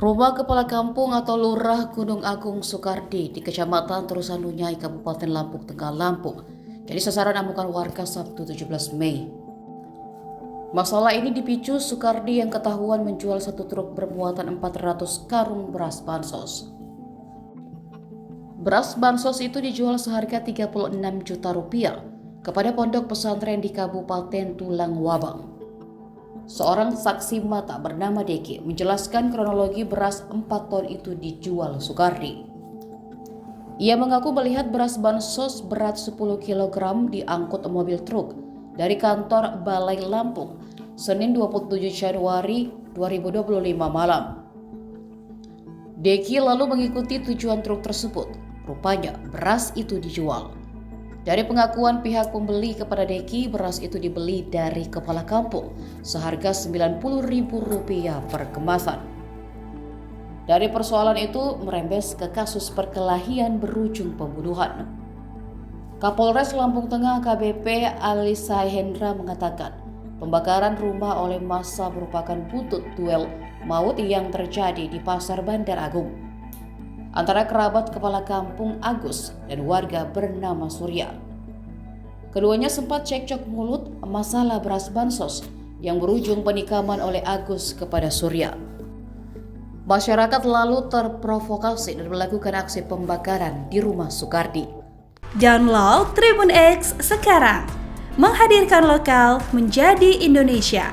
Rumah Kepala Kampung atau Lurah Gunung Agung Soekardi di Kecamatan Terusanunyai, Kabupaten Lampung Tengah, Lampung, jadi sasaran amukan warga Sabtu 17 Mei. Masalah ini dipicu Soekardi yang ketahuan menjual satu truk bermuatan 400 karung beras bansos. Beras bansos itu dijual seharga 36 juta rupiah kepada pondok pesantren di Kabupaten Tulang Wabang. Seorang saksi mata bernama Deki menjelaskan kronologi beras 4 ton itu dijual Soekardi. Ia mengaku melihat beras bansos berat 10 kg diangkut mobil truk dari kantor Balai Lampung Senin 27 Januari 2025 malam. Deki lalu mengikuti tujuan truk tersebut. Rupanya beras itu dijual. Dari pengakuan pihak pembeli kepada Deki, beras itu dibeli dari Kepala Kampung seharga Rp90.000 per kemasan. Dari persoalan itu merembes ke kasus perkelahian berujung pembunuhan. Kapolres Lampung Tengah AKBP Alisa Hendra mengatakan, pembakaran rumah oleh massa merupakan buntut duel maut yang terjadi di Pasar Bandar Agung antara kerabat Kepala Kampung Agus dan warga bernama Surya. Keduanya sempat cekcok mulut masalah beras bansos yang berujung penikaman oleh Agus kepada Surya. Masyarakat lalu terprovokasi dan melakukan aksi pembakaran di rumah Soekardi. Download Tribun X sekarang, menghadirkan lokal menjadi Indonesia.